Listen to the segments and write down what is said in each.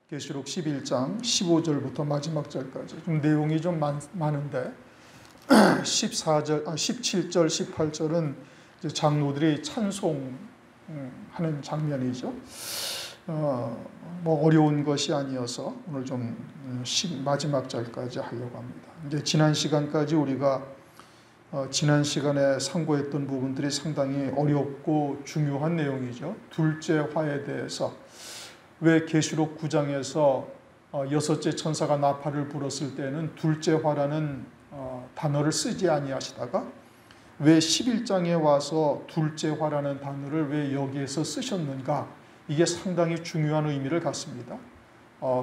계시록 11장 15절부터 마지막 절까지 좀 내용이 좀 많은데 17절, 18절은 장로들이 찬송하는 장면이죠. 뭐 어려운 것이 아니어서 오늘 좀 마지막 절까지 하려고 합니다. 이제 지난 시간까지 우리가 지난 시간에 상고했던 부분들이 상당히 어렵고 중요한 내용이죠. 둘째 화에 대해서 왜 계시록 9장에서 여섯째 천사가 나팔을 불었을 때는 둘째 화라는 단어를 쓰지 아니하시다가 왜 11장에 와서 둘째 화라는 단어를 왜 여기에서 쓰셨는가, 이게 상당히 중요한 의미를 갖습니다.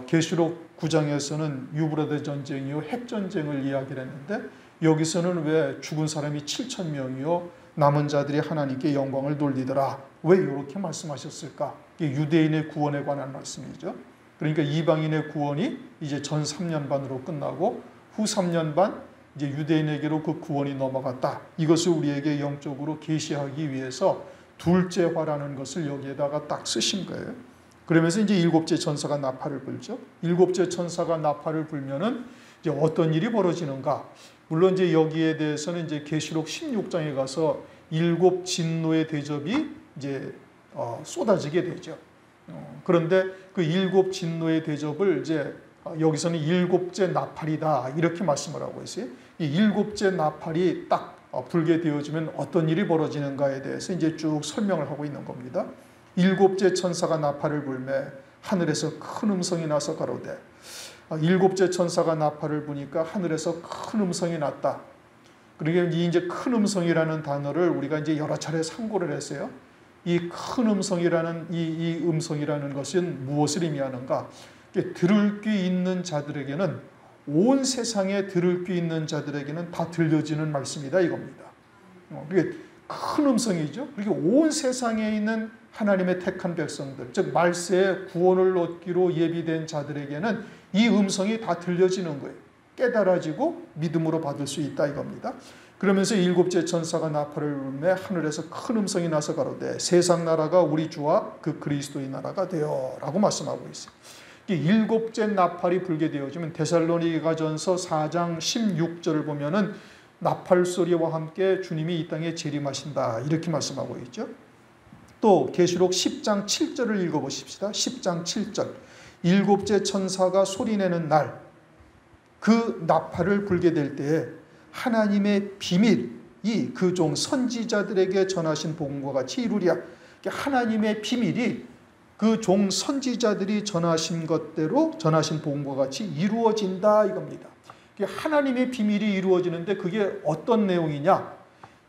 계시록 9장에서는 유브라데 전쟁이요 핵전쟁을 이야기를 했는데 여기서는 왜 죽은 사람이 7,000명이요 남은 자들이 하나님께 영광을 돌리더라, 왜 이렇게 말씀하셨을까? 이게 유대인의 구원에 관한 말씀이죠. 그러니까 이방인의 구원이 이제 전 3년 반으로 끝나고 후 3년 반 이제 유대인에게로 그 구원이 넘어갔다. 이것을 우리에게 영적으로 계시하기 위해서 둘째 화라는 것을 여기에다가 딱 쓰신 거예요. 그러면서 이제 일곱째 천사가 나팔을 불죠. 일곱째 천사가 나팔을 불면은 이제 어떤 일이 벌어지는가? 물론 이제 여기에 대해서는 이제 계시록 16장에 가서 일곱 진노의 대접이 이제 쏟아지게 되죠. 그런데 그 일곱 진노의 대접을 이제 여기서는 일곱째 나팔이다 이렇게 말씀을 하고 있어요. 이 일곱째 나팔이 딱 불게 되어지면 어떤 일이 벌어지는가에 대해서 이제 쭉 설명을 하고 있는 겁니다. 일곱째 천사가 나팔을 불매 하늘에서 큰 음성이 나서 가로되, 일곱째 천사가 나팔을 부니까 하늘에서 큰 음성이 났다. 그러니까 이제 큰 음성이라는 단어를 우리가 이제 여러 차례 상고를 했어요. 이 큰 음성이라는 이 음성이라는 것은 무엇을 의미하는가? 들을 귀 있는 자들에게는, 온 세상에 들을 귀 있는 자들에게는 다 들려지는 말씀이다 이겁니다. 그게 큰 음성이죠. 그리고 온 세상에 있는 하나님의 택한 백성들, 즉 말세에 구원을 얻기로 예비된 자들에게는 이 음성이 다 들려지는 거예요. 깨달아지고 믿음으로 받을 수 있다 이겁니다. 그러면서 일곱째 천사가 나팔을 불매 하늘에서 큰 음성이 나서 가로되 세상 나라가 우리 주와 그 그리스도의 나라가 되어 라고 말씀하고 있어요. 일곱째 나팔이 불게 되어지면 데살로니가전서 4장 16절을 보면은 나팔 소리와 함께 주님이 이 땅에 재림하신다 이렇게 말씀하고 있죠. 또 계시록 10장 7절을 읽어보십시다. 10장 7절 일곱째 천사가 소리내는 날 그 나팔을 불게 될 때에 하나님의 비밀이 그 종 선지자들에게 전하신 복음과 같이 이루리라. 하나님의 비밀이 그 종 선지자들이 전하신 것대로 전하신 복음과 같이 이루어진다 이겁니다. 하나님의 비밀이 이루어지는데 그게 어떤 내용이냐?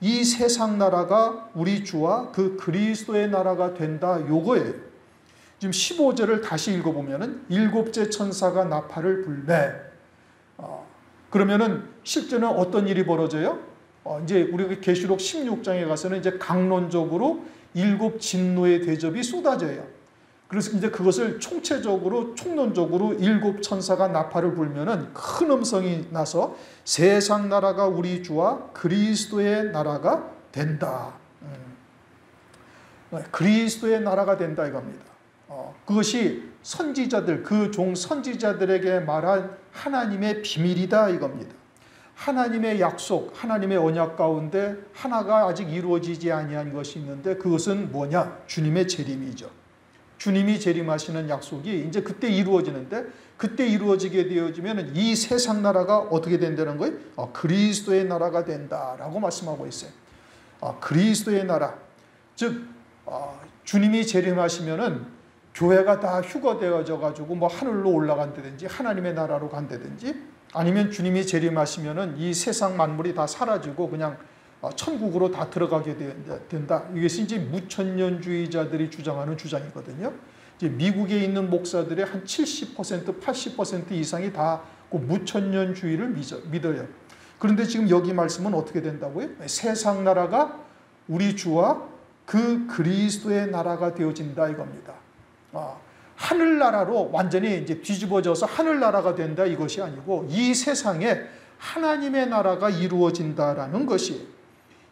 이 세상 나라가 우리 주와 그 그리스도의 나라가 된다 요거예요. 지금 15절을 다시 읽어보면은 일곱째 천사가 나팔을 불매. 그러면은 실제는 어떤 일이 벌어져요? 이제 우리가 계시록 16장에 가서는 이제 강론적으로 일곱 진노의 대접이 쏟아져요. 그래서 이제 그것을 총체적으로 총론적으로 일곱 천사가 나팔을 불면은 큰 음성이 나서 세상 나라가 우리 주와 그리스도의 나라가 된다. 그리스도의 나라가 된다 이겁니다. 그것이 선지자들, 그 종 선지자들에게 말한 하나님의 비밀이다 이겁니다. 하나님의 약속, 하나님의 언약 가운데 하나가 아직 이루어지지 아니한 것이 있는데 그것은 뭐냐? 주님의 재림이죠. 주님이 재림하시는 약속이 이제 그때 이루어지는데 그때 이루어지게 되어지면 이 세상 나라가 어떻게 된다는 거예요? 그리스도의 나라가 된다라고 말씀하고 있어요. 그리스도의 나라, 즉 주님이 재림하시면은 교회가 다 휴거되어져 가지고 뭐 하늘로 올라간다든지 하나님의 나라로 간다든지 아니면 주님이 재림하시면은 이 세상 만물이 다 사라지고 그냥 천국으로 다 들어가게 된다. 이것이 이제 무천년주의자들이 주장하는 주장이거든요. 이제 미국에 있는 목사들의 한 70%, 80% 이상이 다 그 무천년주의를 믿어요. 그런데 지금 여기 말씀은 어떻게 된다고요? 세상 나라가 우리 주와 그 그리스도의 나라가 되어진다 이겁니다. 하늘나라로 완전히 이제 뒤집어져서 하늘나라가 된다 이것이 아니고 이 세상에 하나님의 나라가 이루어진다라는 것이,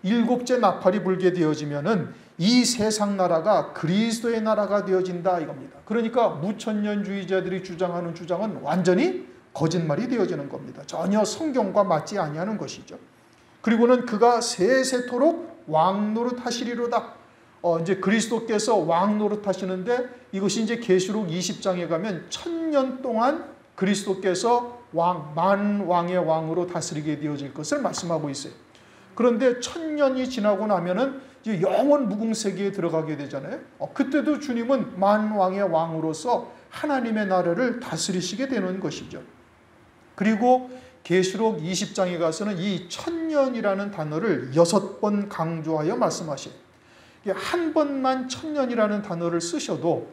일곱째 나팔이 불게 되어지면은 이 세상 나라가 그리스도의 나라가 되어진다 이겁니다. 그러니까 무천년주의자들이 주장하는 주장은 완전히 거짓말이 되어지는 겁니다. 전혀 성경과 맞지 아니하는 것이죠. 그리고는 그가 세세토록 왕 노릇하시리로다. 이제 그리스도께서 왕 노릇하시는데 이것이 이제 계시록 20장에 가면 1000년 동안 그리스도께서 만왕의 왕으로 다스리게 되어질 것을 말씀하고 있어요. 그런데 1000년이 지나고 나면은 이제 영원 무궁세기에 들어가게 되잖아요. 그때도 주님은 만왕의 왕으로서 하나님의 나라를 다스리시게 되는 것이죠. 그리고 계시록 20장에 가서는 이 1000년이라는 단어를 6번 강조하여 말씀하셔요. 한 번만 1000년이라는 단어를 쓰셔도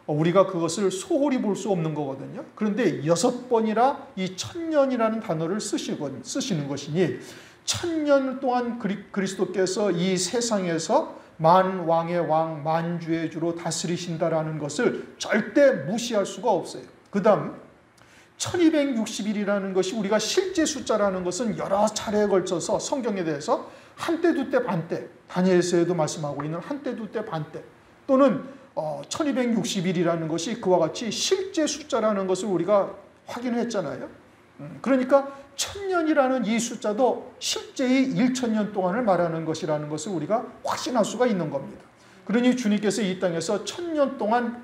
우리가 그것을 소홀히 볼 수 없는 거거든요. 그런데 6번이라 이 1000년이라는 단어를 쓰시는 것이니 1000년 동안 그리스도께서 이 세상에서 만왕의 왕, 만주의 주로 다스리신다라는 것을 절대 무시할 수가 없어요. 그 다음 1260일이라는 것이 우리가 실제 숫자라는 것은 여러 차례에 걸쳐서 성경에 대해서 한때 두때 반때, 다니엘서에도 말씀하고 있는 한때 두때 반때 또는 1260일이라는 것이 그와 같이 실제 숫자라는 것을 우리가 확인했잖아요. 그러니까 1000년이라는 이 숫자도 실제의 1000년 동안을 말하는 것이라는 것을 우리가 확신할 수가 있는 겁니다. 그러니 주님께서 이 땅에서 1000년 동안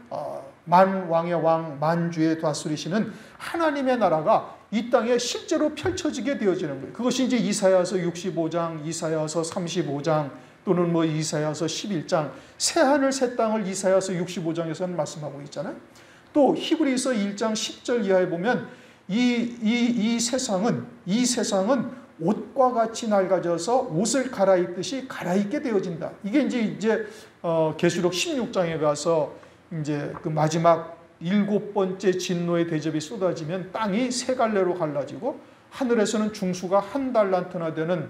만왕의 왕, 만주에 다스리시는 하나님의 나라가 이 땅에 실제로 펼쳐지게 되어지는 거예요. 그것이 이제 이사야서 65장, 이사야서 35장 또는 이사야서 11장, 새하늘 새 땅을 이사야서 65장에서는 말씀하고 있잖아요. 또 히브리서 1장 10절 이하에 보면 이 세상은 옷과 같이 낡아져서 옷을 갈아입듯이 갈아입게 되어진다. 이게 이제 계시록 16장에 가서 이제 그 마지막 7번째 진노의 대접이 쏟아지면 땅이 세 갈래로 갈라지고 하늘에서는 중수가 한 달란트나 되는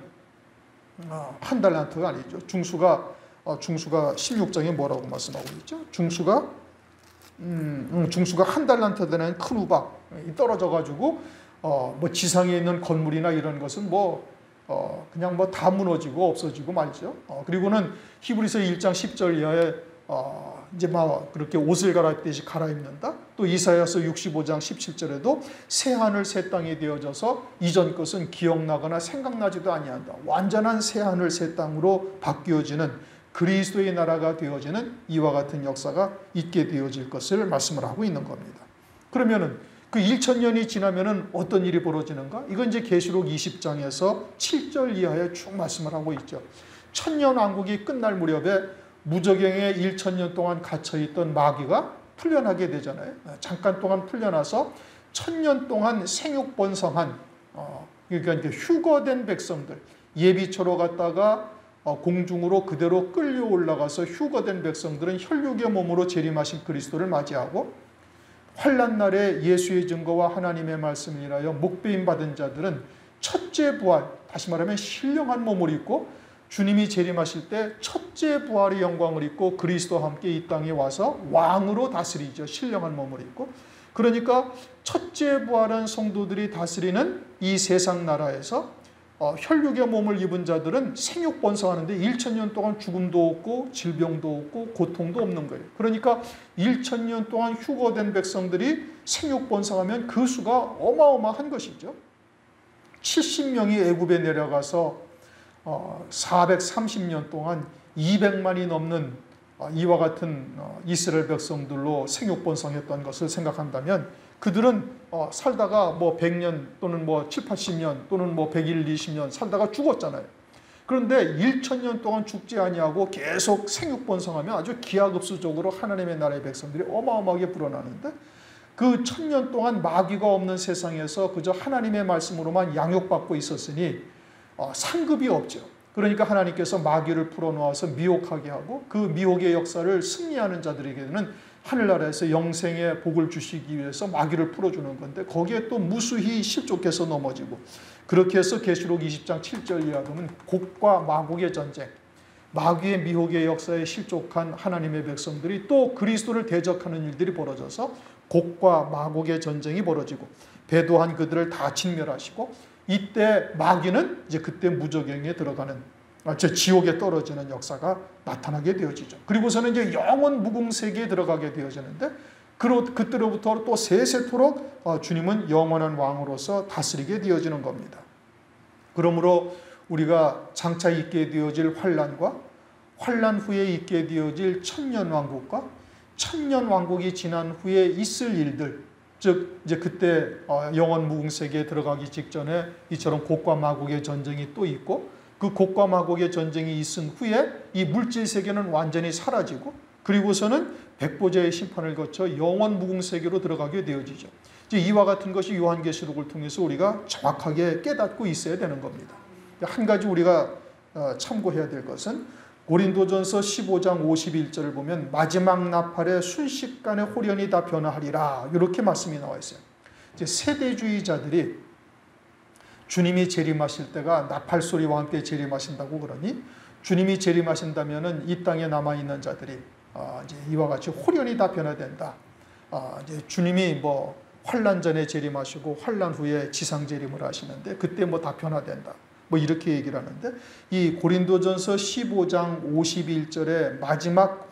한 달란트가 아니죠. 중수가 16장에 뭐라고 말씀하고 있죠? 중수가 한 달란트 되는 큰 우박이 떨어져 가지고 지상에 있는 건물이나 이런 것은 그냥 다 무너지고 없어지고 말죠. 그리고는 히브리서 1장 10절 이하에 이제 그렇게 옷을 갈아입듯이 갈아입는다. 또 이사야서 65장 17절에도 새 하늘 새 땅이 되어져서 이전 것은 기억나거나 생각나지도 아니한다. 완전한 새 하늘 새 땅으로 바뀌어지는 그리스도의 나라가 되어지는 이와 같은 역사가 있게 되어질 것을 말씀을 하고 있는 겁니다. 그러면은 그 1000년이 지나면은 어떤 일이 벌어지는가? 이건 이제 계시록 20장에서 7절 이하에 쭉 말씀을 하고 있죠. 천년 왕국이 끝날 무렵에 무저갱에 1000년 동안 갇혀있던 마귀가 풀려나게 되잖아요. 잠깐 동안 풀려나서 1000년 동안 생육번성한 그러니까 휴거된 백성들, 예비처로 갔다가 공중으로 그대로 끌려 올라가서 휴거된 백성들은 혈육의 몸으로 재림하신 그리스도를 맞이하고 환난 날에 예수의 증거와 하나님의 말씀을 인하여 목배임 받은 자들은 첫째 부활, 다시 말하면 신령한 몸을 입고 주님이 재림하실 때 첫째 부활의 영광을 입고 그리스도와 함께 이 땅에 와서 왕으로 다스리죠. 신령한 몸을 입고. 그러니까 첫째 부활한 성도들이 다스리는 이 세상 나라에서 혈육의 몸을 입은 자들은 생육번성하는데 1000년 동안 죽음도 없고 질병도 없고 고통도 없는 거예요. 그러니까 1000년 동안 휴거된 백성들이 생육번성하면 그 수가 어마어마한 것이죠. 70명이 애굽에 내려가서 430년 동안 200만이 넘는 이와 같은 이스라엘 백성들로 생육번성했던 것을 생각한다면 그들은 살다가 100년 또는 7, 80년 또는 100일, 20년 살다가 죽었잖아요. 그런데 1000년 동안 죽지 아니하고 계속 생육번성하면 아주 기하급수적으로 하나님의 나라의 백성들이 어마어마하게 불어나는데 그 1000년 동안 마귀가 없는 세상에서 그저 하나님의 말씀으로만 양육받고 있었으니 상급이 없죠. 그러니까 하나님께서 마귀를 풀어놓아서 미혹하게 하고 그 미혹의 역사를 승리하는 자들에게는 하늘나라에서 영생의 복을 주시기 위해서 마귀를 풀어주는 건데 거기에 또 무수히 실족해서 넘어지고 그렇게 해서 계시록 20장 7절 이하 보면 곡과 마곡의 전쟁, 마귀의 미혹의 역사에 실족한 하나님의 백성들이 또 그리스도를 대적하는 일들이 벌어져서 곡과 마곡의 전쟁이 벌어지고 배도한 그들을 다 진멸하시고 이때 마귀는 이제 그때 무저갱에 들어가는 제 지옥에 떨어지는 역사가 나타나게 되어지죠. 그리고서는 이제 영원 무궁세계에 들어가게 되어지는데 그때로부터 또 세세토록 주님은 영원한 왕으로서 다스리게 되어지는 겁니다. 그러므로 우리가 장차 있게 되어질 환란과 환란 후에 있게 되어질 천년왕국과 천년왕국이 지난 후에 있을 일들, 즉 이제 그때 영원 무궁세계에 들어가기 직전에 이처럼 곡과 마곡의 전쟁이 또 있고 그 곡과 마곡의 전쟁이 있은 후에 이 물질 세계는 완전히 사라지고 그리고서는 백보자의 심판을 거쳐 영원 무궁세계로 들어가게 되어지죠. 이제 이와 같은 것이 요한계시록을 통해서 우리가 정확하게 깨닫고 있어야 되는 겁니다. 한 가지 우리가 참고해야 될 것은 고린도전서 15장 51절을 보면 마지막 나팔에 순식간에 홀연히 다 변화하리라 이렇게 말씀이 나와 있어요. 이제 세대주의자들이 주님이 재림하실 때가 나팔 소리와 함께 재림하신다고 그러니 주님이 재림하신다면은 이 땅에 남아 있는 자들이 이제 이와 같이 홀연히 다 변화된다. 이제 주님이 뭐 환란 전에 재림하시고 환란 후에 지상 재림을 하시는데 그때 뭐 다 변화된다. 뭐 이렇게 얘기를 하는데 이 고린도전서 15장 51절에 마지막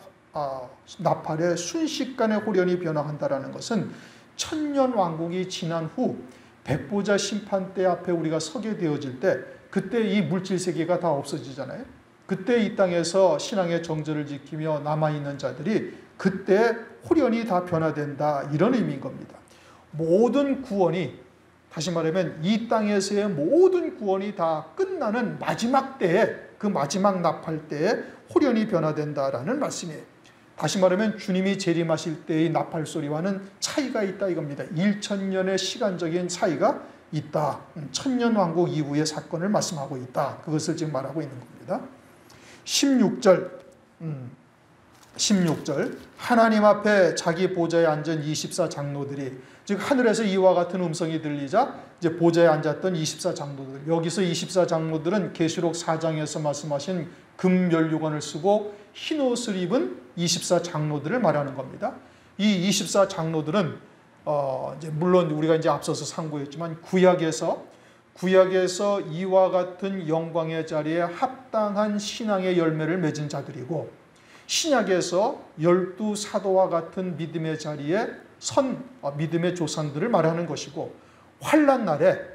나팔에 순식간에 홀연히 변화한다라는 것은 천년 왕국이 지난 후 백보자 심판대 앞에 우리가 서게 되어질 때 그때 이 물질 세계가 다 없어지잖아요. 그때 이 땅에서 신앙의 정절을 지키며 남아있는 자들이 그때 홀연히 다 변화된다 이런 의미인 겁니다. 모든 구원이 다시 말하면 이 땅에서의 모든 구원이 다 끝나는 마지막 때에 그 마지막 나팔 때에 홀연히 변화된다라는 말씀이에요. 다시 말하면 주님이 재림하실 때의 나팔 소리와는 차이가 있다 이겁니다. 1000년의 시간적인 차이가 있다. 천년왕국 이후의 사건을 말씀하고 있다. 그것을 지금 말하고 있는 겁니다. 16절 하나님 앞에 자기 보좌에 앉은 24장로들이 즉 하늘에서 이와 같은 음성이 들리자 이제 보좌에 앉았던 24장로들 여기서 24장로들은 계시록 4장에서 말씀하신 금면류관을 쓰고 흰옷을 입은 24장로들을 말하는 겁니다. 이 24장로들은 이제 물론 우리가 이제 앞서서 상고했지만 구약에서 이와 같은 영광의 자리에 합당한 신앙의 열매를 맺은 자들이고 신약에서 12사도와 같은 믿음의 자리에 선 믿음의 조상들을 말하는 것이고 환난날에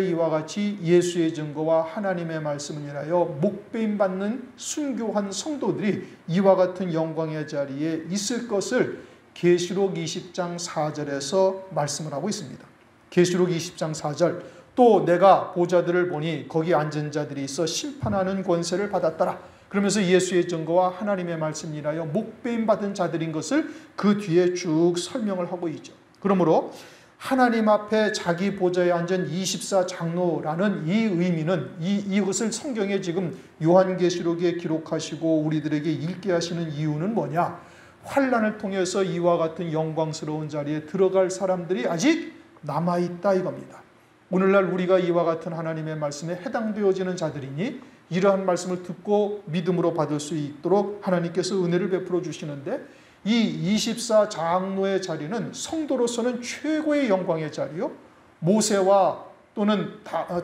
이와 같이 예수의 증거와 하나님의 말씀을 인하여 목배임 받는 순교한 성도들이 이와 같은 영광의 자리에 있을 것을 계시록 20장 4절에서 말씀을 하고 있습니다. 계시록 20장 4절 또 내가 보좌들을 보니 거기 앉은 자들이 있어 심판하는 권세를 받았더라. 그러면서 예수의 증거와 하나님의 말씀을 인하여 목배임 받은 자들인 것을 그 뒤에 쭉 설명을 하고 있죠. 그러므로 하나님 앞에 자기 보좌에 앉은 24장로라는 이 의미는 이것을 성경에 지금 요한계시록에 기록하시고 우리들에게 읽게 하시는 이유는 뭐냐? 환난을 통해서 이와 같은 영광스러운 자리에 들어갈 사람들이 아직 남아있다 이겁니다. 오늘날 우리가 이와 같은 하나님의 말씀에 해당되어지는 자들이니 이러한 말씀을 듣고 믿음으로 받을 수 있도록 하나님께서 은혜를 베풀어 주시는데 이 24장로의 자리는 성도로서는 최고의 영광의 자리요. 모세와 또는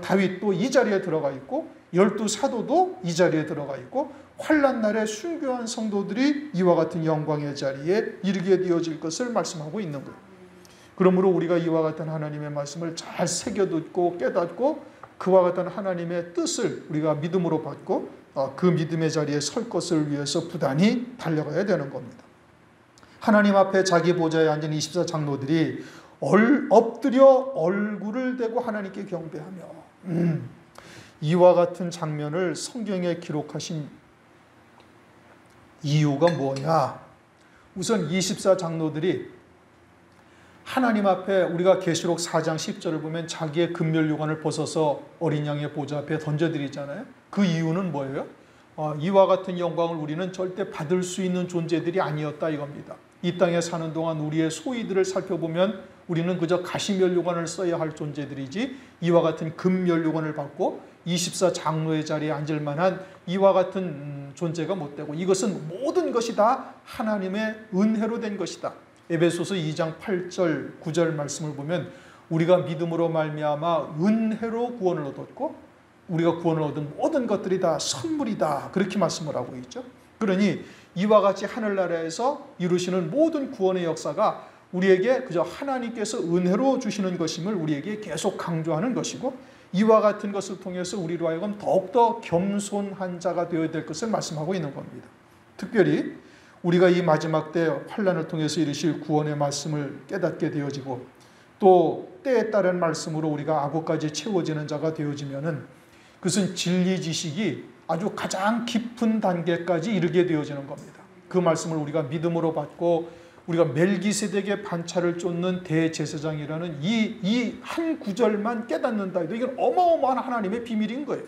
다윗도 이 자리에 들어가 있고 12사도도 이 자리에 들어가 있고 환난날에 순교한 성도들이 이와 같은 영광의 자리에 이르게 되어질 것을 말씀하고 있는 거예요. 그러므로 우리가 이와 같은 하나님의 말씀을 잘 새겨듣고 깨닫고 그와 같은 하나님의 뜻을 우리가 믿음으로 받고 그 믿음의 자리에 설 것을 위해서 부단히 달려가야 되는 겁니다. 하나님 앞에 자기 보좌에 앉은 24장로들이 엎드려 얼굴을 대고 하나님께 경배하며 이와 같은 장면을 성경에 기록하신 이유가 뭐냐? 우선 24장로들이 하나님 앞에 우리가 계시록 4장 10절을 보면 자기의 금면류관을 벗어서 어린 양의 보좌 앞에 던져드리잖아요. 그 이유는 뭐예요? 이와 같은 영광을 우리는 절대 받을 수 있는 존재들이 아니었다 이겁니다. 이 땅에 사는 동안 우리의 소위들을 살펴보면 우리는 그저 가시면류관을 써야 할 존재들이지 이와 같은 금면류관을 받고 24장로의 자리에 앉을 만한 이와 같은 존재가 못 되고 이것은 모든 것이 다 하나님의 은혜로 된 것이다. 에베소서 2장 8절 9절 말씀을 보면 우리가 믿음으로 말미암아 은혜로 구원을 얻었고 우리가 구원을 얻은 모든 것들이 다 선물이다. 그렇게 말씀을 하고 있죠. 그러니 이와 같이 하늘나라에서 이루시는 모든 구원의 역사가 우리에게 그저 하나님께서 은혜로 주시는 것임을 우리에게 계속 강조하는 것이고, 이와 같은 것을 통해서 우리로 하여금 더욱더 겸손한 자가 되어야 될 것을 말씀하고 있는 겁니다. 특별히 우리가 이 마지막 때 환난을 통해서 이루실 구원의 말씀을 깨닫게 되어지고, 또 때에 따른 말씀으로 우리가 악고까지 채워지는 자가 되어지면은 그것은 진리 지식이 아주 가장 깊은 단계까지 이르게 되어지는 겁니다. 그 말씀을 우리가 믿음으로 받고 우리가 멜기세덱의 반차를 쫓는 대제사장이라는 이 한 구절만 깨닫는다 해도 이건 어마어마한 하나님의 비밀인 거예요.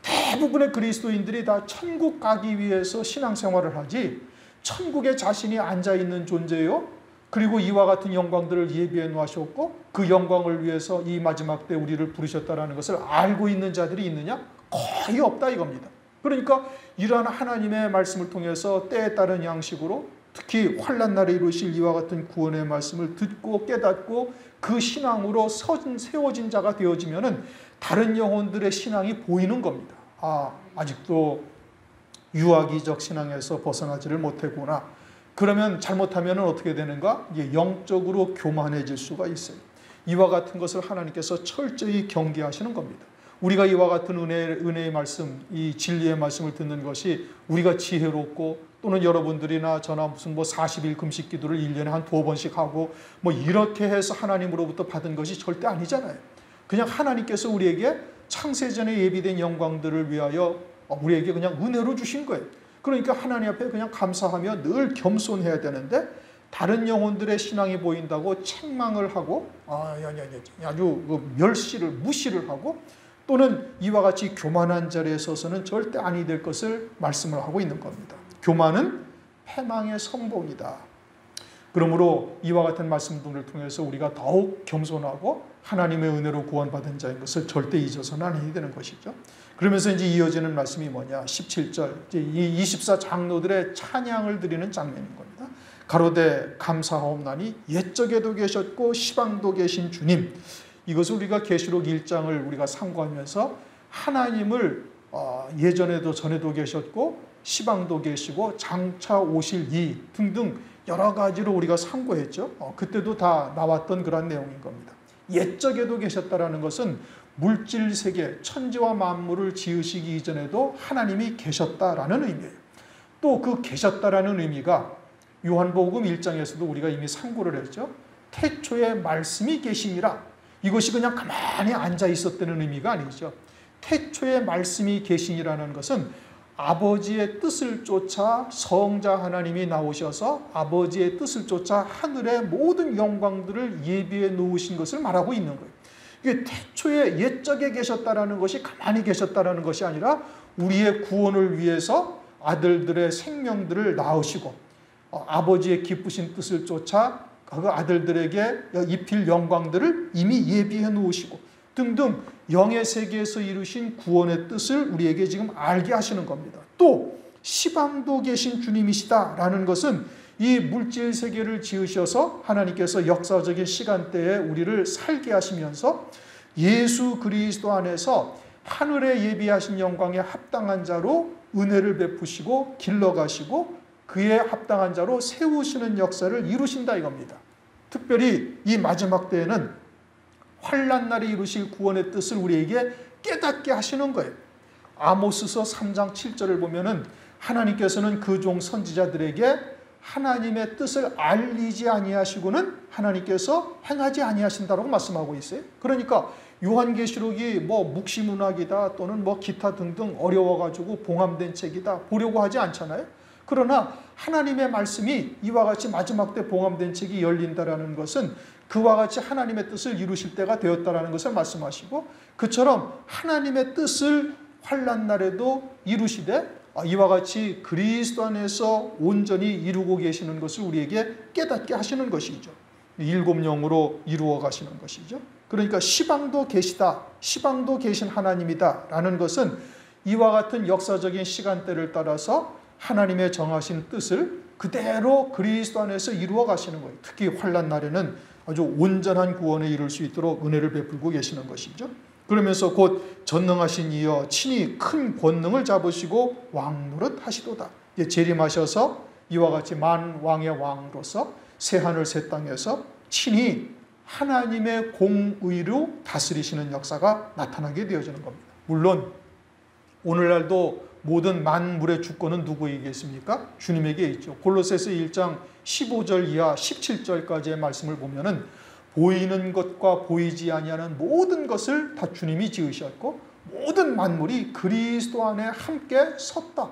대부분의 그리스도인들이 다 천국 가기 위해서 신앙생활을 하지, 천국에 자신이 앉아있는 존재요, 그리고 이와 같은 영광들을 예비해 놓으셨고 그 영광을 위해서 이 마지막 때 우리를 부르셨다는 것을 알고 있는 자들이 있느냐? 거의 없다 이겁니다. 그러니까 이러한 하나님의 말씀을 통해서 때에 따른 양식으로 특히 환난 날에 이루실 이와 같은 구원의 말씀을 듣고 깨닫고 그 신앙으로 세워진 자가 되어지면은 다른 영혼들의 신앙이 보이는 겁니다. 아직도 유아기적 신앙에서 벗어나지를 못했구나. 그러면 잘못하면 어떻게 되는가? 영적으로 교만해질 수가 있어요. 이와 같은 것을 하나님께서 철저히 경계하시는 겁니다. 우리가 이와 같은 은혜의 말씀, 이 진리의 말씀을 듣는 것이 우리가 지혜롭고, 또는 여러분들이나 저나 무슨 40일 금식 기도를 1년에 한 2번씩 하고 이렇게 해서 하나님으로부터 받은 것이 절대 아니잖아요. 그냥 하나님께서 우리에게 창세전에 예비된 영광들을 위하여 우리에게 그냥 은혜로 주신 거예요. 그러니까 하나님 앞에 그냥 감사하며 늘 겸손해야 되는데, 다른 영혼들의 신앙이 보인다고 책망을 하고 아주 멸시를 무시를 하고, 또는 이와 같이 교만한 자리에 서서는 절대 아니 될 것을 말씀을 하고 있는 겁니다. 교만은 패망의 성봉이다. 그러므로 이와 같은 말씀들을 통해서 우리가 더욱 겸손하고 하나님의 은혜로 구원받은 자인 것을 절대 잊어서는 아니 되는 것이죠. 그러면서 이제 이어지는 말씀이 뭐냐? 17절, 이 24장로들의 찬양을 드리는 장면인 겁니다. 가로되 감사하옵나니 옛적에도 계셨고 시방도 계신 주님. 이것을 우리가 계시록 1장을 우리가 참고하면서 하나님을 예전에도 전에도 계셨고 시방도 계시고 장차 오실 이 등등 여러 가지로 우리가 참고했죠. 그때도 다 나왔던 그런 내용인 겁니다. 옛적에도 계셨다라는 것은 물질 세계, 천지와 만물을 지으시기 이전에도 하나님이 계셨다라는 의미예요. 또 그 계셨다라는 의미가 요한복음 1장에서도 우리가 이미 상고를 했죠. 태초에 말씀이 계시니라. 이것이 그냥 가만히 앉아 있었다는 의미가 아니죠. 태초에 말씀이 계시니라는 것은 아버지의 뜻을 쫓아 성자 하나님이 나오셔서 아버지의 뜻을 쫓아 하늘의 모든 영광들을 예비해 놓으신 것을 말하고 있는 거예요. 이게 태초에 옛적에 계셨다라는 것이 가만히 계셨다라는 것이 아니라 우리의 구원을 위해서 아들들의 생명들을 낳으시고 아버지의 기쁘신 뜻을 쫓아 그 아들들에게 입힐 영광들을 이미 예비해 놓으시고 등등 영의 세계에서 이루신 구원의 뜻을 우리에게 지금 알게 하시는 겁니다. 또 시방도 계신 주님이시다라는 것은 이 물질 세계를 지으셔서 하나님께서 역사적인 시간대에 우리를 살게 하시면서 예수 그리스도 안에서 하늘에 예비하신 영광에 합당한 자로 은혜를 베푸시고 길러가시고 그에 합당한 자로 세우시는 역사를 이루신다 이겁니다. 특별히 이 마지막 때에는 환난 날에 이루실 구원의 뜻을 우리에게 깨닫게 하시는 거예요. 아모스서 3장 7절을 보면은 하나님께서는 그 종 선지자들에게 하나님의 뜻을 알리지 아니하시고는 하나님께서 행하지 아니하신다라고 말씀하고 있어요. 그러니까 요한계시록이 묵시문학이다 또는 기타 등등 어려워가지고 봉함된 책이다 보려고 하지 않잖아요. 그러나 하나님의 말씀이 이와 같이 마지막 때 봉함된 책이 열린다라는 것은 그와 같이 하나님의 뜻을 이루실 때가 되었다라는 것을 말씀하시고, 그처럼 하나님의 뜻을 환난 날에도 이루시되 이와 같이 그리스도 안에서 온전히 이루고 계시는 것을 우리에게 깨닫게 하시는 것이죠. 일곱 영으로 이루어 가시는 것이죠. 그러니까 시방도 계시다, 시방도 계신 하나님이다 라는 것은 이와 같은 역사적인 시간대를 따라서 하나님의 정하신 뜻을 그대로 그리스도 안에서 이루어 가시는 거예요. 특히 환난 날에는 아주 온전한 구원에 이룰 수 있도록 은혜를 베풀고 계시는 것이죠. 그러면서 곧 전능하신 이여 친히 큰 권능을 잡으시고 왕노릇 하시도다. 재림하셔서 이와 같이 만왕의 왕으로서 새하늘 새 땅에서 친히 하나님의 공의로 다스리시는 역사가 나타나게 되어지는 겁니다. 물론 오늘날도 모든 만물의 주권은 누구에게 있습니까? 주님에게 있죠. 골로새서 1장 15절 이하 17절까지의 말씀을 보면은 보이는 것과 보이지 아니하는 모든 것을 다 주님이 지으셨고 모든 만물이 그리스도 안에 함께 섰다.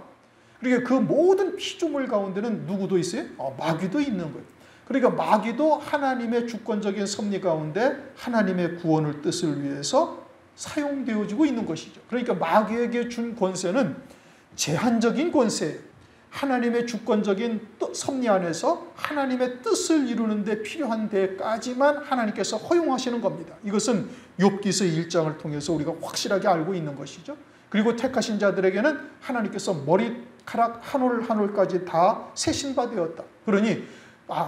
그러니까 그 모든 피조물 가운데는 누구도 있어요? 마귀도 있는 거예요. 그러니까 마귀도 하나님의 주권적인 섭리 가운데 하나님의 구원을 뜻을 위해서 사용되어지고 있는 것이죠. 그러니까 마귀에게 준 권세는 제한적인 권세예요. 하나님의 주권적인 섭리 안에서 하나님의 뜻을 이루는 데 필요한 데까지만 하나님께서 허용하시는 겁니다. 이것은 욥기서 1장을 통해서 우리가 확실하게 알고 있는 것이죠. 그리고 택하신 자들에게는 하나님께서 머리카락 한 올 한 올까지 다 세신바 되었다. 그러니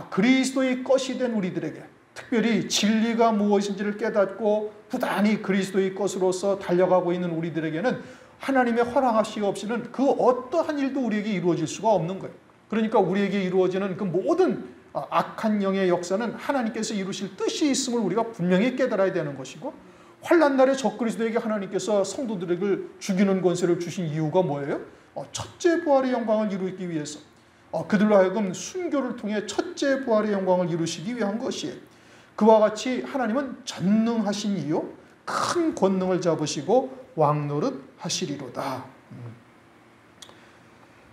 그리스도의 것이 된 우리들에게 특별히 진리가 무엇인지를 깨닫고 부단히 그리스도의 것으로서 달려가고 있는 우리들에게는 하나님의 허락하시 없이는 그 어떠한 일도 우리에게 이루어질 수가 없는 거예요. 그러니까 우리에게 이루어지는 그 모든 악한 영의 역사는 하나님께서 이루실 뜻이 있음을 우리가 분명히 깨달아야 되는 것이고, 환난 날에 적그리스도에게 하나님께서 성도들에게 죽이는 권세를 주신 이유가 뭐예요? 첫째 부활의 영광을 이루기 위해서, 그들로 하여금 순교를 통해 첫째 부활의 영광을 이루시기 위한 것이에요. 그와 같이 하나님은 전능하신 이요 큰 권능을 잡으시고 왕노릇 하시리로다.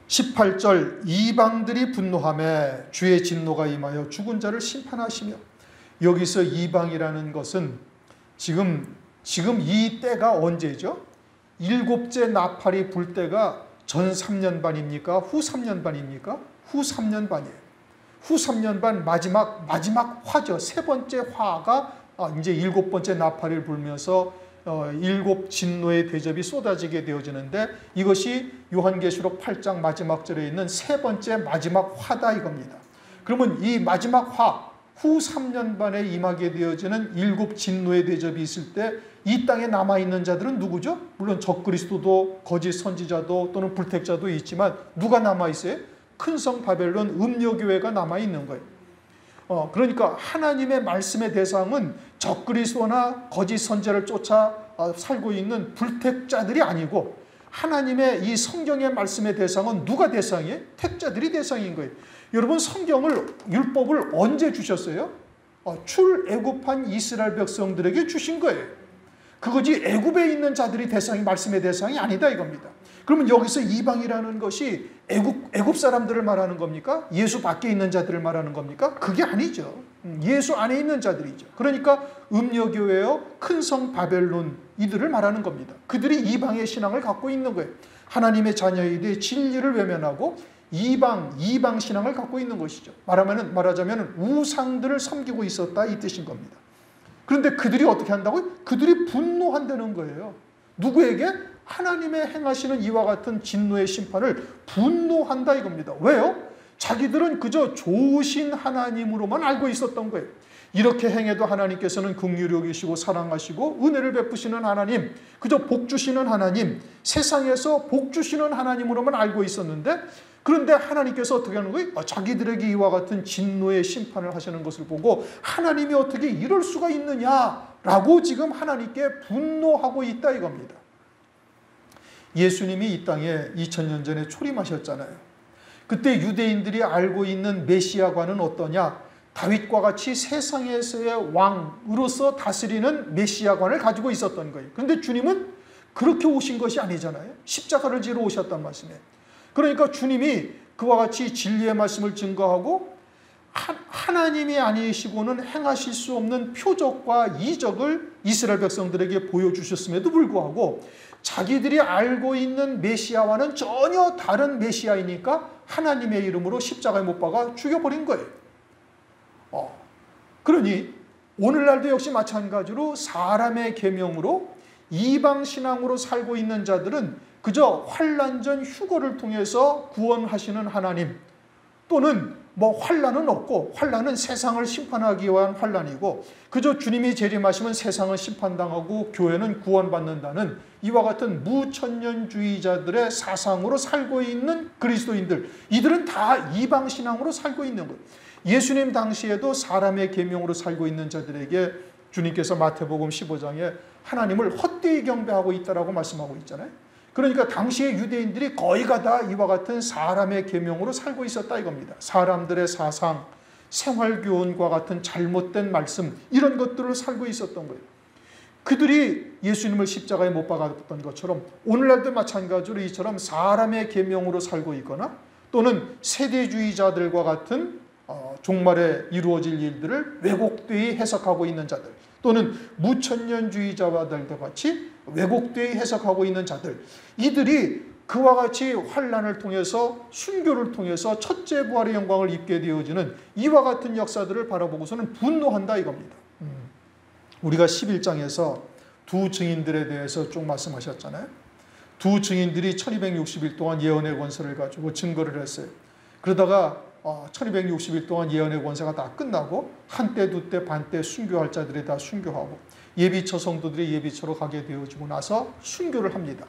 18절 이방들이 분노하며 주의 진노가 임하여 죽은 자를 심판하시며, 여기서 이방이라는 것은 지금 이 때가 언제죠? 7째 나팔이 불 때가 전 3년 반입니까? 후 3년 반입니까? 후 3년 반이에요. 후 3년 반 마지막 화죠. 세 번째 화가 이제 7번째 나팔을 불면서 7 진노의 대접이 쏟아지게 되어지는데, 이것이 요한계시록 8장 마지막 절에 있는 세 번째 마지막 화다 이겁니다. 그러면 이 마지막 화, 후 3년 반에 임하게 되어지는 7 진노의 대접이 있을 때 이 땅에 남아있는 자들은 누구죠? 물론 적그리스도도 거짓 선지자도 또는 불택자도 있지만 누가 남아있어요? 큰성 바벨론 음녀교회가 남아있는 거예요. 그러니까 하나님의 말씀의 대상은 적그리스도나 거짓 선지자를 쫓아 살고 있는 불택자들이 아니고, 하나님의 이 성경의 말씀의 대상은 누가 대상이에요? 택자들이 대상인 거예요. 여러분, 성경을, 율법을 언제 주셨어요? 출애굽한 이스라엘 백성들에게 주신 거예요. 그거지 애굽에 있는 자들이 대상이, 말씀의 대상이 아니다 이겁니다. 그러면 여기서 이방이라는 것이 애굽 사람들을 말하는 겁니까? 예수 밖에 있는 자들을 말하는 겁니까? 그게 아니죠. 예수 안에 있는 자들이죠. 그러니까 음녀교회요 큰성 바벨론 이들을 말하는 겁니다. 그들이 이방의 신앙을 갖고 있는 거예요. 하나님의 자녀이되 진리를 외면하고 이방 신앙을 갖고 있는 것이죠. 말하자면 우상들을 섬기고 있었다 이 뜻인 겁니다. 그런데 그들이 어떻게 한다고요? 그들이 분노한다는 거예요. 누구에게? 하나님의 행하시는 이와 같은 진노의 심판을 분노한다 이겁니다. 왜요? 자기들은 그저 좋으신 하나님으로만 알고 있었던 거예요. 이렇게 행해도 하나님께서는 긍휼히 여기시고 사랑하시고 은혜를 베푸시는 하나님, 그저 복 주시는 하나님, 세상에서 복 주시는 하나님으로만 알고 있었는데, 그런데 하나님께서 어떻게 하는 거예요? 자기들에게 이와 같은 진노의 심판을 하시는 것을 보고 하나님이 어떻게 이럴 수가 있느냐라고 지금 하나님께 분노하고 있다 이겁니다. 예수님이 이 땅에 2000년 전에 초림하셨잖아요. 그때 유대인들이 알고 있는 메시아관은 어떠냐? 다윗과 같이 세상에서의 왕으로서 다스리는 메시아관을 가지고 있었던 거예요. 그런데 주님은 그렇게 오신 것이 아니잖아요. 십자가를 지러 오셨단 말씀이에요. 그러니까 주님이 그와 같이 진리의 말씀을 증거하고 하나님이 아니시고는 행하실 수 없는 표적과 이적을 이스라엘 백성들에게 보여주셨음에도 불구하고 자기들이 알고 있는 메시아와는 전혀 다른 메시아이니까 하나님의 이름으로 십자가에 못 박아 죽여버린 거예요. 그러니 오늘날도 역시 마찬가지로 사람의 계명으로 이방 신앙으로 살고 있는 자들은 그저 환난 전 휴거를 통해서 구원하시는 하나님, 또는 뭐 환난은 없고, 환난은 세상을 심판하기 위한 환난이고, 그저 주님이 재림하시면 세상은 심판당하고 교회는 구원받는다는 이와 같은 무천년주의자들의 사상으로 살고 있는 그리스도인들, 이들은 다 이방신앙으로 살고 있는 거예요. 예수님 당시에도 사람의 계명으로 살고 있는 자들에게 주님께서 마태복음 15장에 하나님을 헛되이 경배하고 있다라고 말씀하고 있잖아요. 그러니까 당시의 유대인들이 거의가 다 이와 같은 사람의 계명으로 살고 있었다 이겁니다. 사람들의 사상, 생활교훈과 같은 잘못된 말씀, 이런 것들을 살고 있었던 거예요. 그들이 예수님을 십자가에 못 박았던 것처럼 오늘날도 마찬가지로 이처럼 사람의 계명으로 살고 있거나, 또는 세대주의자들과 같은 종말에 이루어질 일들을 왜곡되이 해석하고 있는 자들, 또는 무천년주의자와들과 같이 왜곡되이 해석하고 있는 자들, 이들이 그와 같이 환난을 통해서, 순교를 통해서 첫째 부활의 영광을 입게 되어지는 이와 같은 역사들을 바라보고서는 분노한다 이겁니다. 우리가 11장에서 두 증인들에 대해서 쭉 말씀하셨잖아요. 두 증인들이 1260일 동안 예언의 권세를 가지고 증거를 했어요. 그러다가 1260일 동안 예언의 권세가 다 끝나고 한때 두때 반때 순교할 자들이 다 순교하고 예비처 성도들이 예비처로 가게 되어지고 나서 순교를 합니다.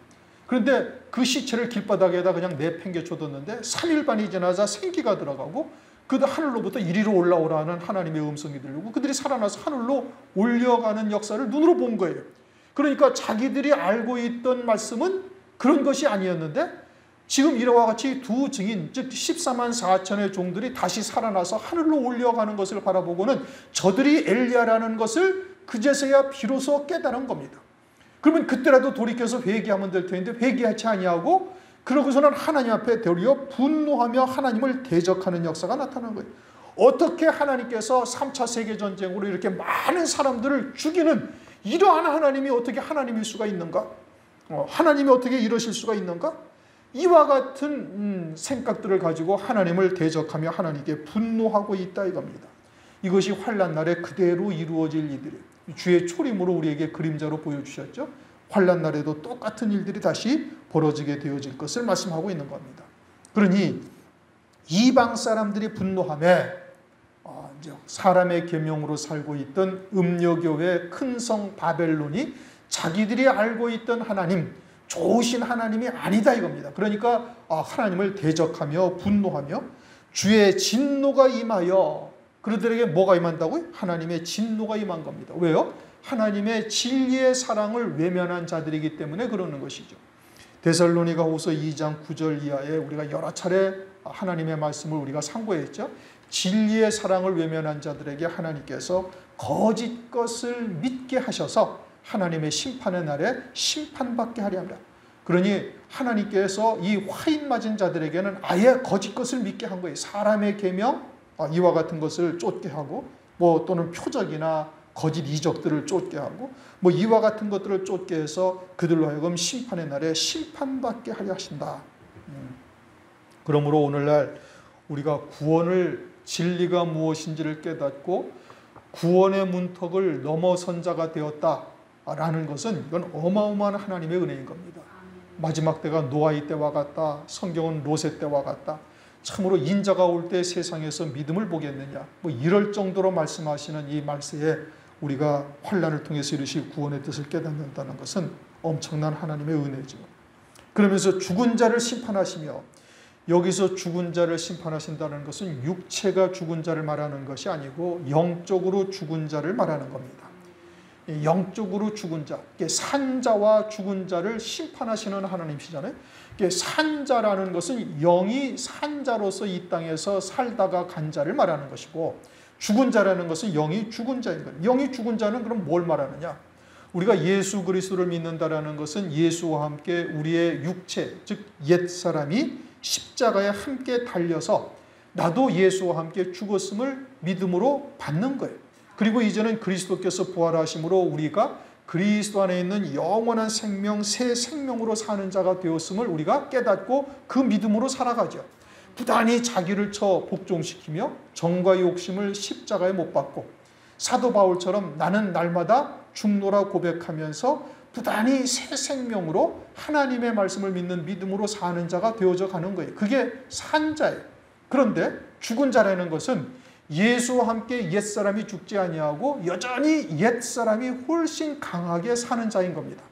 그런데 그 시체를 길바닥에다 그냥 내팽개쳐뒀는데 3일 반이 지나자 생기가 들어가고, 그 하늘로부터 이리로 올라오라는 하나님의 음성이 들리고 그들이 살아나서 하늘로 올려가는 역사를 눈으로 본 거예요. 그러니까 자기들이 알고 있던 말씀은 그런 것이 아니었는데, 지금 이와 같이 두 증인, 즉 14만 4천의 종들이 다시 살아나서 하늘로 올려가는 것을 바라보고는 저들이 엘리야라는 것을 그제서야 비로소 깨달은 겁니다. 그러면 그때라도 돌이켜서 회개하면 될 텐데 회개하지 아니하고, 그러고서는 하나님 앞에 되려 분노하며 하나님을 대적하는 역사가 나타나는 거예요. 어떻게 하나님께서 3차 세계전쟁으로 이렇게 많은 사람들을 죽이는 이러한 하나님이 어떻게 하나님일 수가 있는가? 하나님이 어떻게 이러실 수가 있는가? 이와 같은 생각들을 가지고 하나님을 대적하며 하나님께 분노하고 있다 이겁니다. 이것이 환난 날에 그대로 이루어질 일들이에요. 주의 초림으로 우리에게 그림자로 보여주셨죠. 환난 날에도 똑같은 일들이 다시 벌어지게 되어질 것을 말씀하고 있는 겁니다. 그러니 이방 사람들이 분노하며 사람의 계명으로 살고 있던 음녀교회 큰 성 바벨론이 자기들이 알고 있던 하나님, 좋으신 하나님이 아니다 이겁니다. 그러니까 하나님을 대적하며 분노하며 주의 진노가 임하여, 그들에게 뭐가 임한다고요? 하나님의 진노가 임한 겁니다. 왜요? 하나님의 진리의 사랑을 외면한 자들이기 때문에 그러는 것이죠. 데살로니가후서 2장 9절 이하에 우리가 여러 차례 하나님의 말씀을 우리가 상고했죠. 진리의 사랑을 외면한 자들에게 하나님께서 거짓 것을 믿게 하셔서 하나님의 심판의 날에 심판받게 하려 합니다. 그러니 하나님께서 이 화인 맞은 자들에게는 아예 거짓 것을 믿게 한 거예요. 사람의 계명 이와 같은 것을 쫓게 하고, 또는 표적이나 거짓 이적들을 쫓게 하고, 이와 같은 것들을 쫓게 해서 그들로 하여금 심판의 날에 심판받게 하려 하신다. 그러므로 오늘날 우리가 구원을, 진리가 무엇인지를 깨닫고 구원의 문턱을 넘어선 자가 되었다라는 것은 이건 어마어마한 하나님의 은혜인 겁니다. 마지막 때가 노아의 때와 같다. 성경은 롯의 때와 같다. 참으로 인자가 올 때 세상에서 믿음을 보겠느냐, 이럴 정도로 말씀하시는 이 말씀에 우리가 환난을 통해서 이루실 구원의 뜻을 깨닫는다는 것은 엄청난 하나님의 은혜죠. 그러면서 죽은 자를 심판하시며, 여기서 죽은 자를 심판하신다는 것은 육체가 죽은 자를 말하는 것이 아니고 영적으로 죽은 자를 말하는 겁니다. 영적으로 죽은 자, 산자와 죽은 자를 심판하시는 하나님이시잖아요. 산자라는 것은 영이 산자로서 이 땅에서 살다가 간 자를 말하는 것이고, 죽은 자라는 것은 영이 죽은 자인 거예요. 영이 죽은 자는 그럼 뭘 말하느냐? 우리가 예수 그리스도를 믿는다라는 것은 예수와 함께 우리의 육체, 즉 옛사람이 십자가에 함께 달려서 나도 예수와 함께 죽었음을 믿음으로 받는 거예요. 그리고 이제는 그리스도께서 부활하심으로 우리가 그리스도 안에 있는 영원한 생명, 새 생명으로 사는 자가 되었음을 우리가 깨닫고 그 믿음으로 살아가죠. 부단히 자기를 쳐 복종시키며 정과 욕심을 십자가에 못 박고, 사도 바울처럼 나는 날마다 죽노라 고백하면서 부단히 새 생명으로 하나님의 말씀을 믿는 믿음으로 사는 자가 되어져 가는 거예요. 그게 산자예요. 그런데 죽은 자라는 것은 예수와 함께 옛사람이 죽지 아니하고 여전히 옛사람이 훨씬 강하게 사는 자인 겁니다.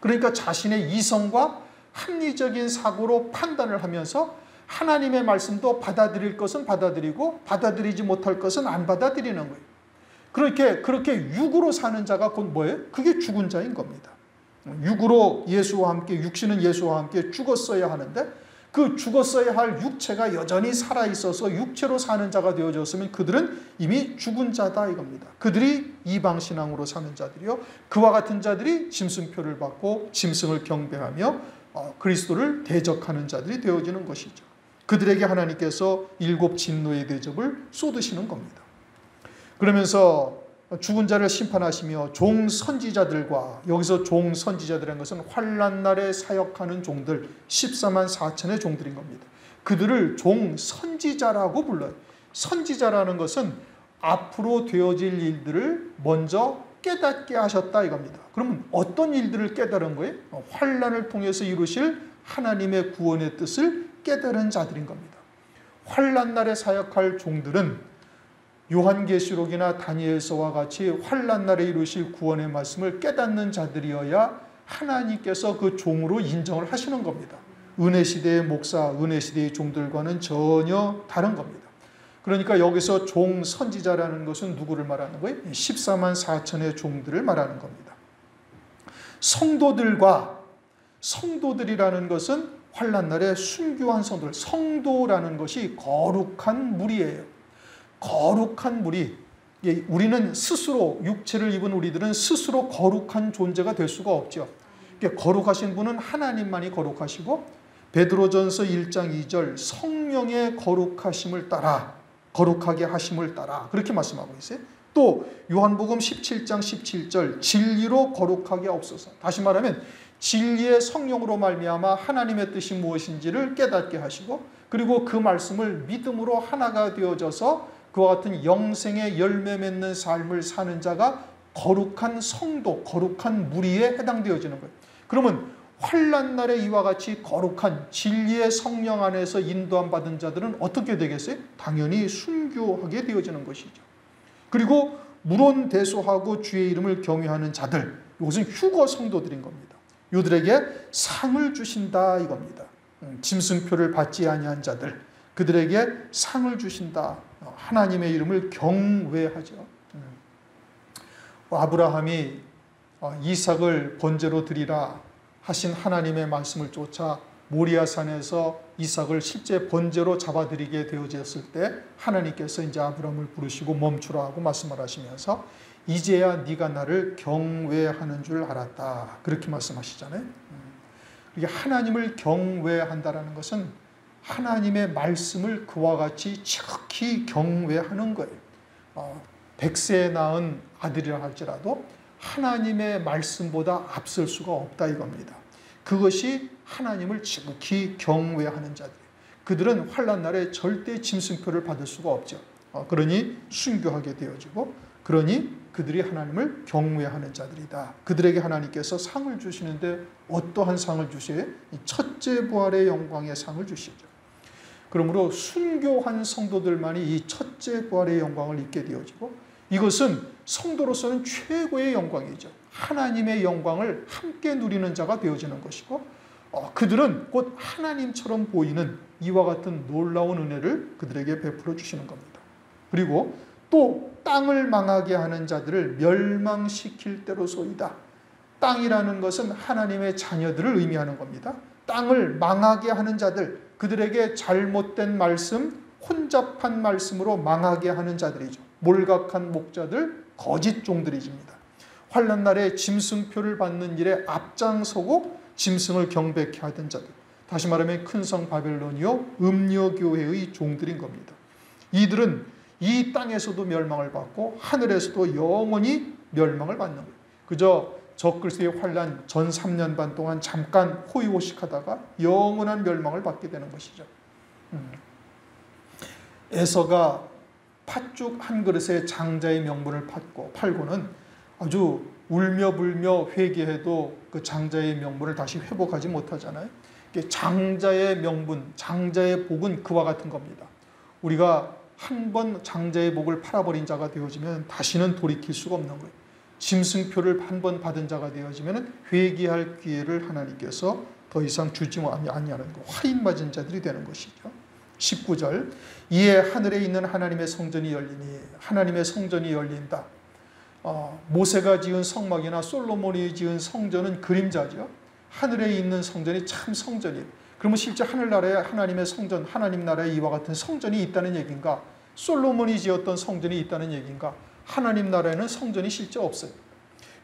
그러니까 자신의 이성과 합리적인 사고로 판단을 하면서 하나님의 말씀도 받아들일 것은 받아들이고 받아들이지 못할 것은 안 받아들이는 거예요. 그렇게 육으로 사는 자가 곧 뭐예요? 그게 죽은 자인 겁니다. 육으로 예수와 함께, 육신은 예수와 함께 죽었어야 하는데 그 죽었어야 할 육체가 여전히 살아있어서 육체로 사는 자가 되어졌으면 그들은 이미 죽은 자다 이겁니다. 그들이 이방신앙으로 사는 자들이요, 그와 같은 자들이 짐승표를 받고 짐승을 경배하며 그리스도를 대적하는 자들이 되어지는 것이죠. 그들에게 하나님께서 7 진노의 대접을 쏟으시는 겁니다. 그러면서 죽은 자를 심판하시며 종 선지자들과, 여기서 종 선지자들이라는 것은 환난 날에 사역하는 종들, 14만 4천의 종들인 겁니다. 그들을 종 선지자라고 불러요. 선지자라는 것은 앞으로 되어질 일들을 먼저 깨닫게 하셨다 이겁니다. 그러면 어떤 일들을 깨달은 거예요? 환난을 통해서 이루실 하나님의 구원의 뜻을 깨달은 자들인 겁니다. 환난 날에 사역할 종들은 요한계시록이나 다니엘서와 같이 환난 날에 이루실 구원의 말씀을 깨닫는 자들이어야 하나님께서 그 종으로 인정을 하시는 겁니다. 은혜시대의 목사, 은혜시대의 종들과는 전혀 다른 겁니다. 그러니까 여기서 종 선지자라는 것은 누구를 말하는 거예요? 14만 4천의 종들을 말하는 겁니다. 성도들이라는 것은 환난 날에 순교한 성도들, 성도라는 것이 거룩한 무리예요. 거룩한 무리, 우리는 스스로, 육체를 입은 우리들은 스스로 거룩한 존재가 될 수가 없죠. 거룩하신 분은 하나님만이 거룩하시고, 베드로전서 1장 2절 성령의 거룩하심을 따라, 거룩하게 하심을 따라 그렇게 말씀하고 있어요. 또 요한복음 17장 17절 진리로 거룩하게 하옵소서. 다시 말하면 진리의 성령으로 말미암아 하나님의 뜻이 무엇인지를 깨닫게 하시고, 그리고 그 말씀을 믿음으로 하나가 되어져서 그와 같은 영생의 열매 맺는 삶을 사는 자가 거룩한 성도, 거룩한 무리에 해당되어지는 거예요. 그러면 환난 날에 이와 같이 거룩한 진리의 성령 안에서 인도함 받은 자들은 어떻게 되겠어요? 당연히 순교하게 되어지는 것이죠. 그리고 물론대소하고 주의 이름을 경외하는 자들, 이것은 휴거 성도들인 겁니다. 이들에게 상을 주신다 이겁니다. 짐승표를 받지 아니한 자들, 그들에게 상을 주신다. 하나님의 이름을 경외하죠. 아브라함이 이삭을 번제로 드리라 하신 하나님의 말씀을 쫓아 모리아산에서 이삭을 실제 번제로 잡아드리게 되어졌을 때 하나님께서 이제 아브라함을 부르시고 멈추라 하고 말씀을 하시면서 이제야 네가 나를 경외하는 줄 알았다, 그렇게 말씀하시잖아요. 이게 하나님을 경외한다라는 것은 하나님의 말씀을 그와 같이 지극히 경외하는 거예요. 100세 낳은 아들이라 할지라도 하나님의 말씀보다 앞설 수가 없다 이겁니다. 그것이 하나님을 지극히 경외하는 자들. 그들은 환난 날에 절대 짐승표를 받을 수가 없죠. 그러니 순교하게 되어지고, 그러니 그들이 하나님을 경외하는 자들이다. 그들에게 하나님께서 상을 주시는데 어떠한 상을 주셔요? 첫째 부활의 영광의 상을 주시죠. 그러므로 순교한 성도들만이 이 첫째 부활의 영광을 입게 되어지고, 이것은 성도로서는 최고의 영광이죠. 하나님의 영광을 함께 누리는 자가 되어지는 것이고, 그들은 곧 하나님처럼 보이는 이와 같은 놀라운 은혜를 그들에게 베풀어 주시는 겁니다. 그리고 또 땅을 망하게 하는 자들을 멸망시킬 때로소이다. 땅이라는 것은 하나님의 자녀들을 의미하는 겁니다. 땅을 망하게 하는 자들, 그들에게 잘못된 말씀, 혼잡한 말씀으로 망하게 하는 자들이죠. 몰각한 목자들, 거짓 종들이집니다. 환난 날에 짐승표를 받는 일에 앞장서고 짐승을 경배케 하던 자들, 다시 말하면 큰성 바벨론이요 음녀교회의 종들인 겁니다. 이들은 이 땅에서도 멸망을 받고 하늘에서도 영원히 멸망을 받는 거예요. 그저 적그리스도의 환난 전 3년 반 동안 잠깐 호의호식하다가 영원한 멸망을 받게 되는 것이죠. 에서가 팥죽 한 그릇에 장자의 명분을 팔고는 아주 울며 불며 회개해도 그 장자의 명분을 다시 회복하지 못하잖아요. 장자의 명분, 장자의 복은 그와 같은 겁니다. 우리가 한 번 장자의 복을 팔아버린 자가 되어지면 다시는 돌이킬 수가 없는 거예요. 짐승표를 한 번 받은 자가 되어지면 회개할 기회를 하나님께서 더 이상 주지 아니하는 거, 화인 맞은 자들이 되는 것이죠. 19절, 이에 하늘에 있는 하나님의 성전이 열리니, 하나님의 성전이 열린다. 모세가 지은 성막이나 솔로몬이 지은 성전은 그림자죠. 하늘에 있는 성전이 참 성전이에요. 그러면 실제 하늘나라에 하나님의 성전, 하나님 나라에 이와 같은 성전이 있다는 얘기인가? 솔로몬이 지었던 성전이 있다는 얘기인가? 하나님 나라에는 성전이 실제 없어요.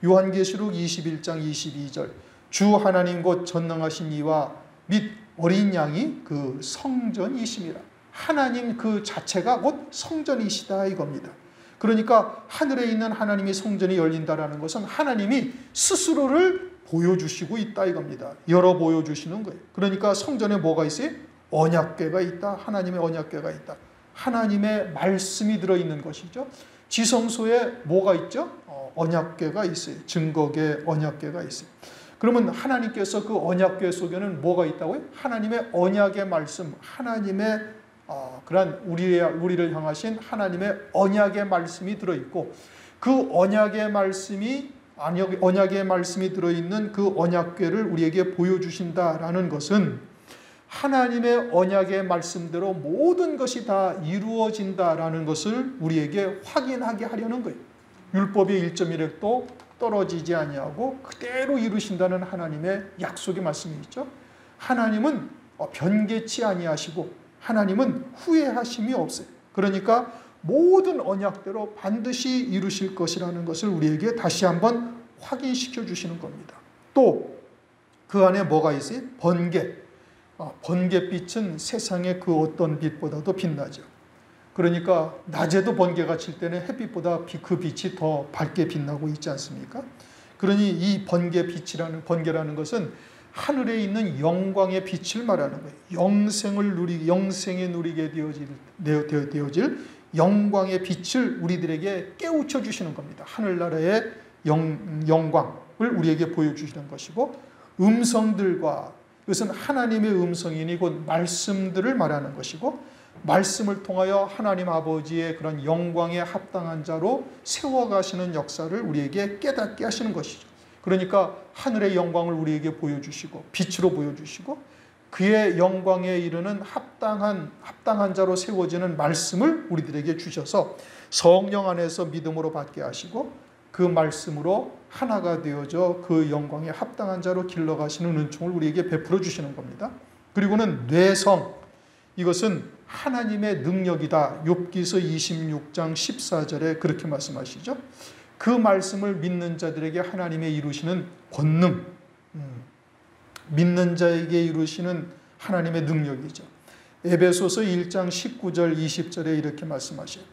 요한계시록 21장 22절, 주 하나님 곧 전능하신 이와 및 어린 양이 그 성전이심이라. 하나님 그 자체가 곧 성전이시다 이겁니다. 그러니까 하늘에 있는 하나님의 성전이 열린다라는 것은 하나님이 스스로를 보여주시고 있다 이겁니다. 열어 보여주시는 거예요. 그러니까 성전에 뭐가 있어요? 언약궤가 있다. 하나님의 언약궤가 있다. 하나님의 말씀이 들어있는 것이죠. 지성소에 뭐가 있죠? 언약궤가 있어요. 증거궤, 언약궤가 있어요. 그러면 하나님께서 그 언약궤 속에는 뭐가 있다고요? 하나님의 언약의 말씀, 하나님의 그런 우리를 향하신 하나님의 언약의 말씀이 들어있고, 그 언약의 말씀이 들어있는 그 언약궤를 우리에게 보여주신다라는 것은 하나님의 언약의 말씀대로 모든 것이 다 이루어진다라는 것을 우리에게 확인하게 하려는 거예요. 율법의 1.1획도 떨어지지 아니하고 그대로 이루신다는 하나님의 약속의 말씀이 있죠. 하나님은 변개치 아니하시고 하나님은 후회하심이 없어요. 그러니까 모든 언약대로 반드시 이루실 것이라는 것을 우리에게 다시 한번 확인시켜 주시는 겁니다. 또 그 안에 뭐가 있어요? 번개. 번개빛은 세상의 그 어떤 빛보다도 빛나죠. 그러니까 낮에도 번개가 칠 때는 햇빛보다 그 빛이 더 밝게 빛나고 있지 않습니까? 그러니 이 번개라는 것은 하늘에 있는 영광의 빛을 말하는 거예요. 영생에 누리게 되어질 영광의 빛을 우리들에게 깨우쳐 주시는 겁니다. 하늘나라의 영광을 우리에게 보여주시는 것이고, 음성들과, 이것은 하나님의 음성이니 곧 말씀들을 말하는 것이고, 말씀을 통하여 하나님 아버지의 그런 영광에 합당한 자로 세워가시는 역사를 우리에게 깨닫게 하시는 것이죠. 그러니까 하늘의 영광을 우리에게 보여주시고 빛으로 보여주시고, 그의 영광에 이르는 합당한 자로 세워지는 말씀을 우리들에게 주셔서 성령 안에서 믿음으로 받게 하시고, 그 말씀으로 하나가 되어져 그 영광에 합당한 자로 길러가시는 은총을 우리에게 베풀어 주시는 겁니다. 그리고는 뇌성, 이것은 하나님의 능력이다. 욥기서 26장 14절에 그렇게 말씀하시죠. 그 말씀을 믿는 자들에게 하나님의 이루시는 권능, 믿는 자에게 이루시는 하나님의 능력이죠. 에베소서 1장 19절 20절에 이렇게 말씀하셔요.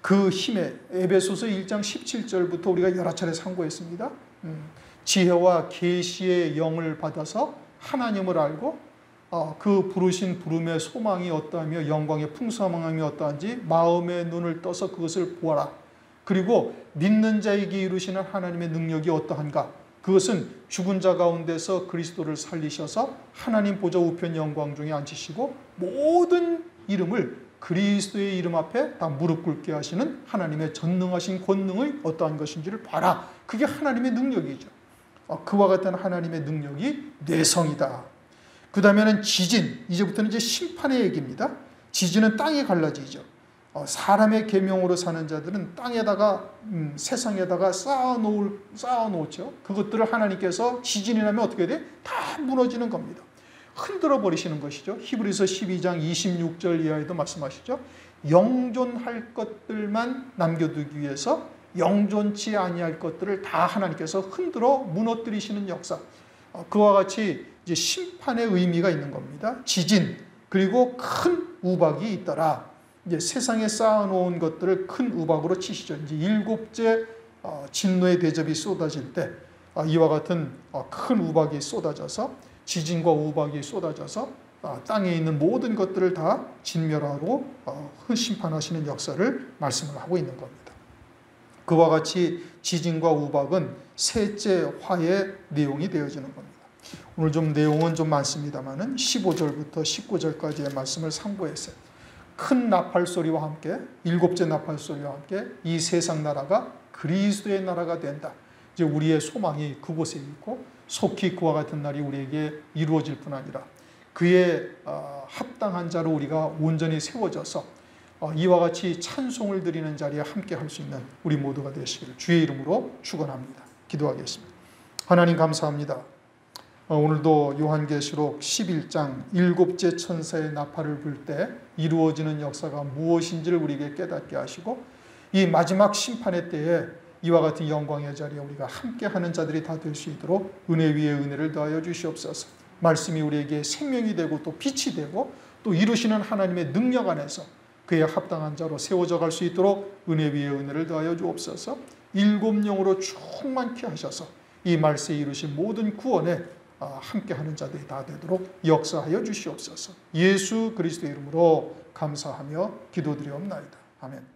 그 힘에, 에베소서 1장 17절부터 우리가 여러 차례 상고했습니다. 지혜와 계시의 영을 받아서 하나님을 알고 그 부르신 부름의 소망이 어떠하며 영광의 풍성함이 어떠한지 마음의 눈을 떠서 그것을 보아라. 그리고 믿는 자에게 이루시는 하나님의 능력이 어떠한가? 그것은 죽은 자 가운데서 그리스도를 살리셔서 하나님 보좌 우편 영광 중에 앉히시고 모든 이름을 그리스도의 이름 앞에 다 무릎 꿇게 하시는 하나님의 전능하신 권능의 어떠한 것인지를 봐라. 그게 하나님의 능력이죠. 그와 같은 하나님의 능력이 뇌성이다. 그 다음에는 지진, 이제부터는 이제 심판의 얘기입니다. 지진은 땅이 갈라지죠. 사람의 계명으로 사는 자들은 땅에다가 세상에다가 쌓아놓죠. 그것들을 하나님께서 지진이 나면 어떻게 돼? 다 무너지는 겁니다. 흔들어 버리시는 것이죠. 히브리서 12장 26절 이하에도 말씀하시죠. 영존할 것들만 남겨두기 위해서 영존치 아니할 것들을 다 하나님께서 흔들어 무너뜨리시는 역사. 그와 같이 이제 심판의 의미가 있는 겁니다. 지진, 그리고 큰 우박이 있더라. 이제 세상에 쌓아놓은 것들을 큰 우박으로 치시죠. 이제 7째 진노의 대접이 쏟아질 때 이와 같은 큰 우박이 쏟아져서, 지진과 우박이 쏟아져서 땅에 있는 모든 것들을 다 진멸하고 심판하시는 역사를 말씀을 하고 있는 겁니다. 그와 같이 지진과 우박은 셋째 화의 내용이 되어지는 겁니다. 오늘 좀 내용은 좀 많습니다만은 15절부터 19절까지의 말씀을 상고했어요. 큰 나팔 소리와 함께, 일곱째 나팔 소리와 함께 이 세상 나라가 그리스도의 나라가 된다. 이제 우리의 소망이 그곳에 있고 속히 그와 같은 날이 우리에게 이루어질 뿐 아니라 그의 합당한 자로 우리가 온전히 세워져서 이와 같이 찬송을 드리는 자리에 함께 할 수 있는 우리 모두가 되시기를 주의 이름으로 축원합니다. 기도하겠습니다. 하나님 감사합니다. 오늘도 요한계시록 11장 일곱째 천사의 나팔을 불 때 이루어지는 역사가 무엇인지를 우리에게 깨닫게 하시고 이 마지막 심판의 때에 이와 같은 영광의 자리에 우리가 함께하는 자들이 다 될 수 있도록 은혜 위에 은혜를 더하여 주시옵소서. 말씀이 우리에게 생명이 되고 또 빛이 되고 또 이루시는 하나님의 능력 안에서 그의 합당한 자로 세워져 갈 수 있도록 은혜 위에 은혜를 더하여 주옵소서. 일곱 영으로 충만케 하셔서 이 말씀에 이루신 모든 구원에 함께하는 자들이 다 되도록 역사하여 주시옵소서. 예수 그리스도의 이름으로 감사하며 기도드리옵나이다. 아멘.